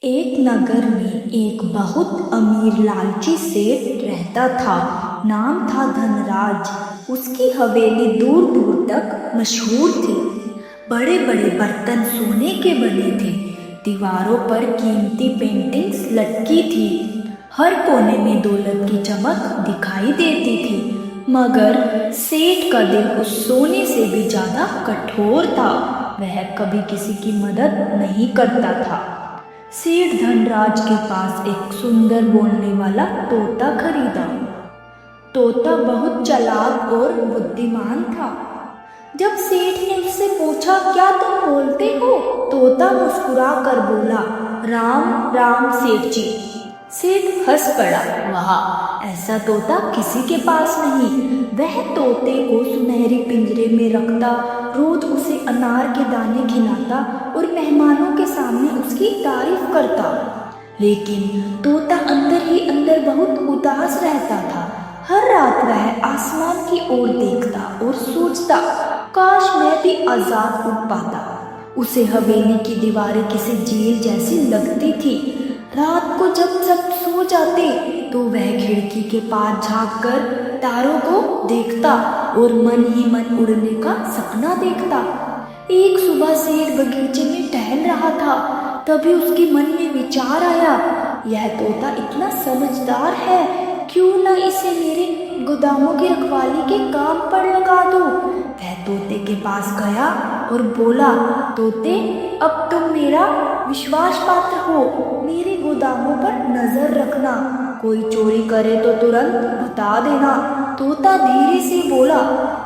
एक नगर में एक बहुत अमीर लालची सेठ रहता था। नाम था धनराज। उसकी हवेली दूर दूर तक मशहूर थी। बड़े बड़े बर्तन सोने के बने थे। दीवारों पर कीमती पेंटिंग्स लटकी थी। हर कोने में दौलत की चमक दिखाई देती थी। मगर सेठ का दिल उस सोने से भी ज्यादा कठोर था। वह कभी किसी की मदद नहीं करता था। सेठ धनराज के पास एक सुंदर बोलने वाला तोता खरीदा। तोता बहुत चालाक और बुद्धिमान था। जब सेठ ने उससे पूछा, क्या तुम बोलते हो? तोता मुस्कुरा कर बोला, राम राम सेठ जी। सेठ हंस पड़ा, वाह, ऐसा तोता किसी के पास नहीं। वह तोते को सुनहरी पिंजरे में रखता, रोज उसे अनार के दाने खिलाता और मेहमानों के सामने उसकी तारीफ करता। लेकिन तोता अंदर ही अंदर बहुत उदास रहता था। हर रात वह आसमान की ओर देखता और सोचता, काश मैं भी आजाद उड़ पाता। उसे हवेली की दीवारें किसी जेल जैसी लगती थी। रात को जब सब सो जाते तो वह खिड़की के पार झांक कर तारों को देखता और मन ही मन उड़ने का सपना देखता। एक सुबह सेठ बगीचे में टहल रहा था। तभी उसके मन में विचार आया, यह तोता इतना समझदार है, क्यों न इसे मेरे गोदामों की रखवाली के काम पर लगा दूं। वह तोते के पास गया और बोला, तोते, अब तुम मेरा विश्वास पात्र हो। मेरे गोदामों पर नजर रखना। कोई चोरी करे तो तुरंत बता देना। तोता धीरे से बोला,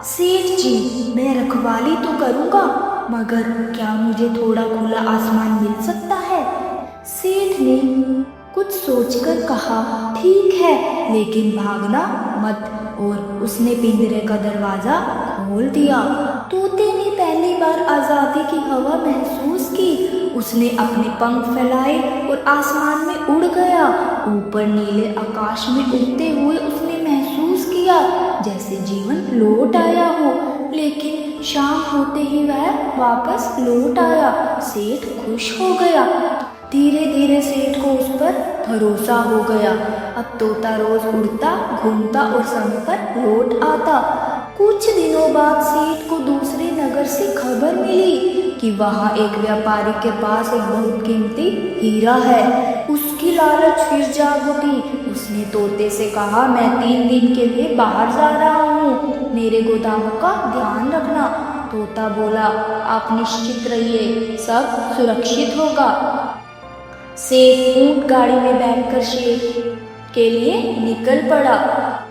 सेठ जी, मैं रखवाली तो करूँगा, मगर क्या मुझे थोड़ा खुला आसमान मिल सकता है? सेठ ने कुछ सोचकर कहा, ठीक है, लेकिन भागना मत। और उसने पिंजरे का दरवाजा खोल दिया। तोते ने पहली बार आजादी की हवा महसूस की। उसने अपने पंख फैलाए और आसमान में उड़ गया। ऊपर नीले आकाश में उड़ते हुए उसने महसूस किया जैसे जीवन लौट आया हो। लेकिन शाम होते ही वह वापस लौट आया। सेठ खुश हो गया। धीरे धीरे सेठ को उस पर भरोसा हो गया। अब तोता रोज उड़ता, घूमता और समय पर लौट आता। कुछ दिनों बाद सेठ को दूसरे नगर से खबर मिली कि वहाँ एक व्यापारी के पास एक बहुत कीमती हीरा है। उसकी लालच फिर जाग उठी। उसने तोते से कहा, मैं 3 दिन के लिए बाहर जा रहा हूँ, मेरे गोदामों का ध्यान रखना। तोता बोला, आप निश्चित रहिए, सब सुरक्षित होगा। सेठ ऊंट गाड़ी में बैठकर शेर के लिए निकल पड़ा।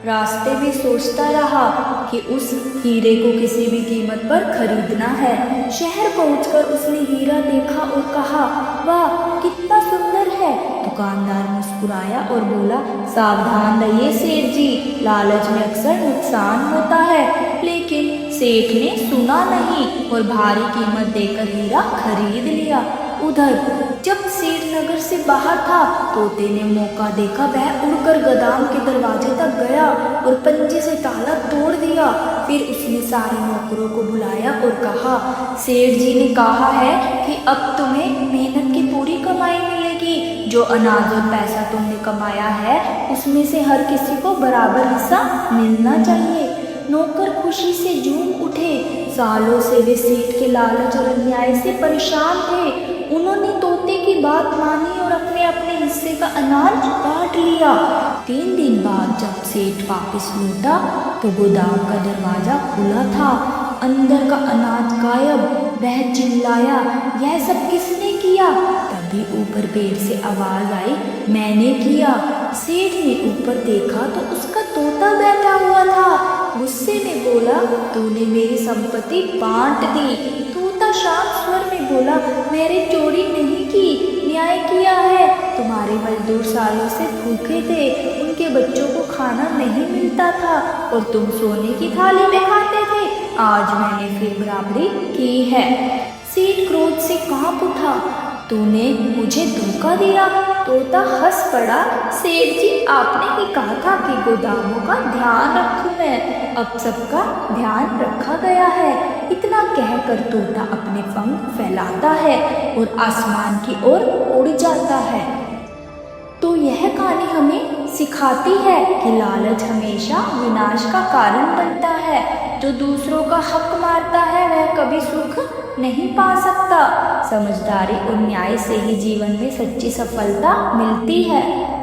रास्ते में सोचता रहा कि उस हीरे को किसी भी कीमत पर खरीदना है। शहर पहुंचकर उसने हीरा देखा और कहा, वाह, कितना सुंदर है। दुकानदार मुस्कुराया और बोला, सावधान रहिए सेठ जी, लालच में अक्सर नुकसान होता है। लेकिन सेठ ने सुना नहीं और भारी कीमत देकर हीरा खरीद लिया। उधर जब सेठ नगर से बाहर था, तोते ने मौका देखा। वह उड़कर गोदाम के दरवाजे तक गया और पंजे से ताला तोड़ दिया। फिर उसने सारे नौकरों को बुलाया और कहा, सेठ जी ने कहा है कि अब तुम्हें मेहनत की पूरी कमाई मिलेगी। जो अनाज और पैसा तुमने कमाया है उसमें से हर किसी को बराबर हिस्सा मिलना चाहिए। नौकर खुशी से झूम उठे। सालों से वे सेठ के लालच और अन्याय से परेशान थे। उन्होंने तोते की बात मानी और अपने अपने हिस्से का अनाज बांट लिया। 3 दिन बाद जब सेठ वापस लौटा तो गोदाम का दरवाजा खुला था। अंदर का अनाज गायब। वह चिल्लाया, यह सब किसने किया? तभी ऊपर पेड़ से आवाज आई, मैंने किया। सेठ ने ऊपर देखा तो उसका तोता बैठा हुआ था। गुस्से में बोला, तूने मेरी संपत्ति बांट दी। तोता शांत स्वर में बोला, मैंने चोरी नहीं की, न्याय किया है। तुम्हारे मजदूर सालों से भूखे थे, उनके बच्चों को खाना नहीं मिलता था और तुम सोने की थाली में खाते थे। आज मैंने फिर बराबरी की है। सेठ क्रोध से कांप उठा। तूने मुझे धोखा दिया। तोता हंस पड़ा। सेठ जी, आपने ही कहा था कि गोदामों का ध्यान रखूं मैं। अब सबका ध्यान रखा गया है। इतना कहकर तोता अपने पंख फैलाता है और आसमान की ओर उड़ जाता है। तो यह कहानी हमें सिखाती है कि लालच हमेशा विनाश का कारण बनता है। जो दूसरों का हक मारता है वह कभी सुख नहीं पा सकता। समझदारी और न्याय से ही जीवन में सच्ची सफलता मिलती है।